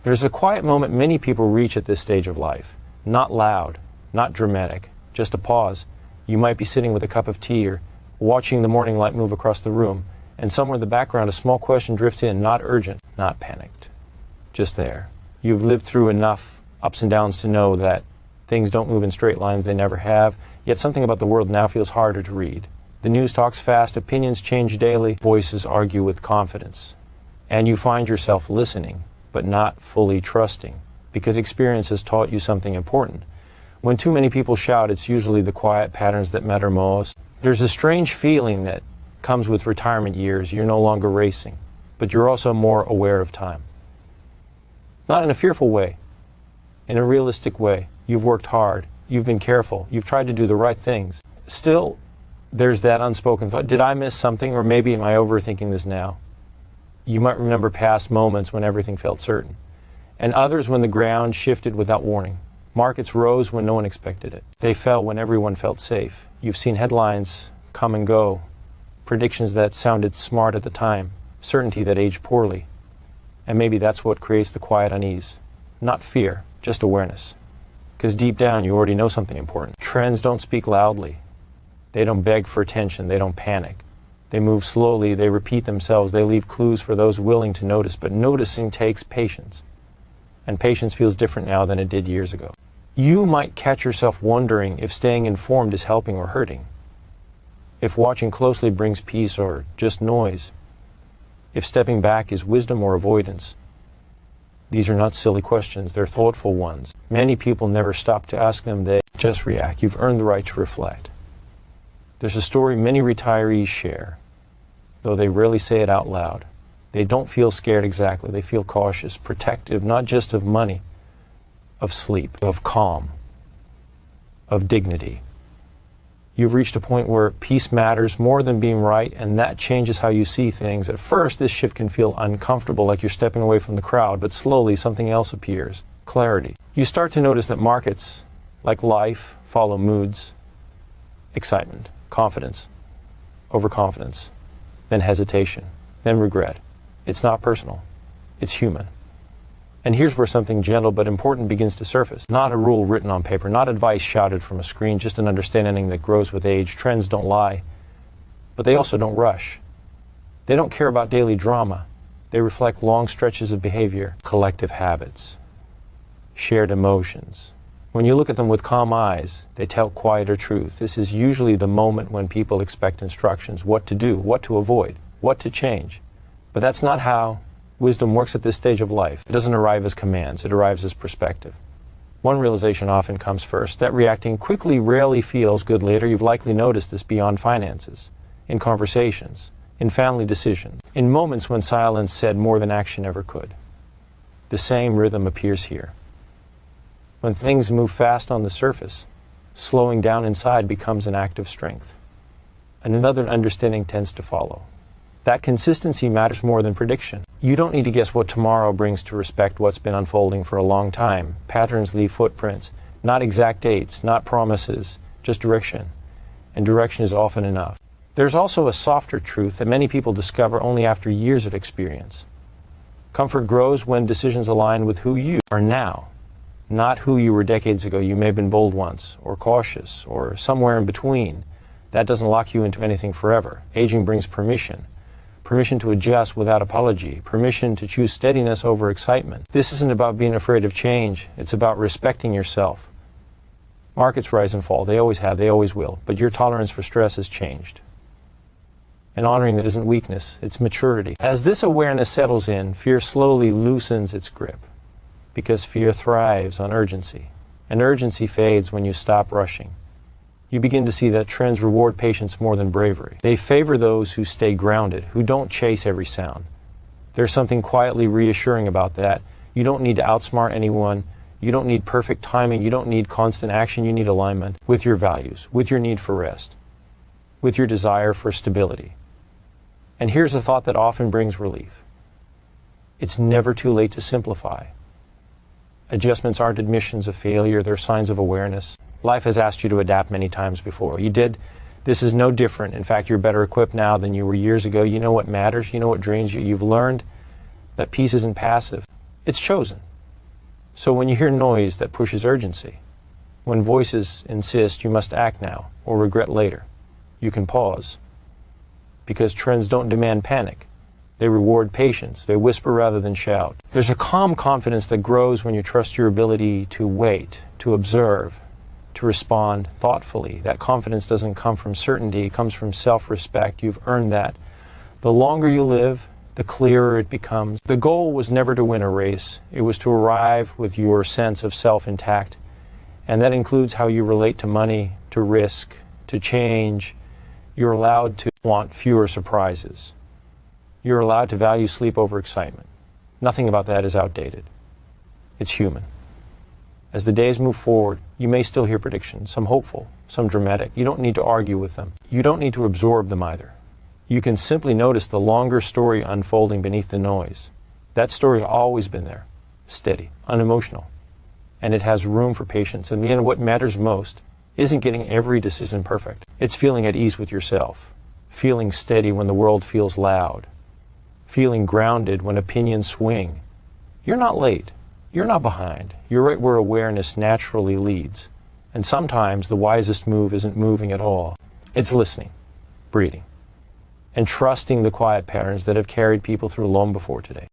There's a quiet moment many people reach at this stage of life. Not loud, not dramatic, just a pause. You might be sitting with a cup of tea or watching the morning light move across the room, and somewhere in the background a small question drifts in, not urgent, not panicked, just there. You've lived through enough ups and downs to know that things don't move in straight lines, they never have, yet something about the world now feels harder to read. The news talks fast, opinions change daily, voices argue with confidence. And you find yourself listening, but not fully trusting, because experience has taught you something important. When too many people shout, it's usually the quiet patterns that matter most. There's a strange feeling that comes with retirement years. You're no longer racing, but you're also more aware of time. Not in a fearful way, in a realistic way. You've worked hard, you've been careful, you've tried to do the right things. Still, there's that unspoken thought, did I miss something, or maybe am I overthinking this now? You might remember past moments when everything felt certain, and others when the ground shifted without warning. Markets rose when no one expected it. They fell when everyone felt safe. You've seen headlines come and go, predictions that sounded smart at the time, certainty that aged poorly. And maybe that's what creates the quiet unease. Not fear, just awareness. Because deep down you already know something important. Trends don't speak loudly. They don't beg for attention. They don't panic. They move slowly. They repeat themselves. They leave clues for those willing to notice. But noticing takes patience. And patience feels different now than it did years ago. You might catch yourself wondering if staying informed is helping or hurting. If watching closely brings peace or just noise. If stepping back is wisdom or avoidance. These are not silly questions. They're thoughtful ones. Many people never stop to ask them. They just react. You've earned the right to reflect. There's a story many retirees share, though they rarely say it out loud. They don't feel scared exactly. They feel cautious, protective, not just of money, of sleep, of calm, of dignity. You've reached a point where peace matters more than being right, and that changes how you see things. At first, this shift can feel uncomfortable, like you're stepping away from the crowd, but slowly something else appears, clarity. You start to notice that markets, like life, follow moods, excitement, confidence, overconfidence, then hesitation, then regret. It's not personal. It's human. And here's where something gentle but important begins to surface. Not a rule written on paper, not advice shouted from a screen, just an understanding that grows with age. Trends don't lie, but they also don't rush. They don't care about daily drama. They reflect long stretches of behavior, collective habits, shared emotions. When you look at them with calm eyes, they tell quieter truth. This is usually the moment when people expect instructions, what to do, what to avoid, what to change. But that's not how wisdom works at this stage of life. It doesn't arrive as commands, it arrives as perspective. One realization often comes first, that reacting quickly rarely feels good later. You've likely noticed this beyond finances, in conversations, in family decisions, in moments when silence said more than action ever could. The same rhythm appears here. When things move fast on the surface, slowing down inside becomes an act of strength. And another understanding tends to follow. That consistency matters more than prediction. You don't need to guess what tomorrow brings to respect what's been unfolding for a long time. Patterns leave footprints, not exact dates, not promises, just direction. And direction is often enough. There's also a softer truth that many people discover only after years of experience. Comfort grows when decisions align with who you are now, not who you were decades ago. You may have been bold once, or cautious, or somewhere in between. That doesn't lock you into anything forever. Aging brings permission. Permission to adjust without apology, permission to choose steadiness over excitement. This isn't about being afraid of change, it's about respecting yourself. Markets rise and fall, they always have, they always will, but your tolerance for stress has changed. And honoring that isn't weakness, it's maturity. As this awareness settles in, fear slowly loosens its grip, because fear thrives on urgency, and urgency fades when you stop rushing. You begin to see that trends reward patience more than bravery. They favor those who stay grounded, who don't chase every sound. There's something quietly reassuring about that. You don't need to outsmart anyone. You don't need perfect timing. You don't need constant action. You need alignment with your values, with your need for rest, with your desire for stability. And here's a thought that often brings relief. It's never too late to simplify. Adjustments aren't admissions of failure. They're signs of awareness. Life has asked you to adapt many times before. You did. This is no different. In fact, you're better equipped now than you were years ago. You know what matters. You know what drains you. You've learned that peace isn't passive. It's chosen. So when you hear noise that pushes urgency, when voices insist you must act now or regret later, you can pause. Because trends don't demand panic. They reward patience. They whisper rather than shout. There's a calm confidence that grows when you trust your ability to wait, to observe, to respond thoughtfully. That confidence doesn't come from certainty. It comes from self-respect. You've earned that. The longer you live, the clearer it becomes. The goal was never to win a race. It was to arrive with your sense of self intact. And that includes how you relate to money, to risk, to change. You're allowed to want fewer surprises. You're allowed to value sleep over excitement. Nothing about that is outdated. It's human. As the days move forward, you may still hear predictions, some hopeful, some dramatic. You don't need to argue with them. You don't need to absorb them either. You can simply notice the longer story unfolding beneath the noise. That story's always been there, steady, unemotional. And it has room for patience. In the end, what matters most isn't getting every decision perfect. It's feeling at ease with yourself, feeling steady when the world feels loud, feeling grounded when opinions swing. You're not late. You're not behind. You're right where awareness naturally leads. And sometimes the wisest move isn't moving at all. It's listening, breathing, and trusting the quiet patterns that have carried people through long before today.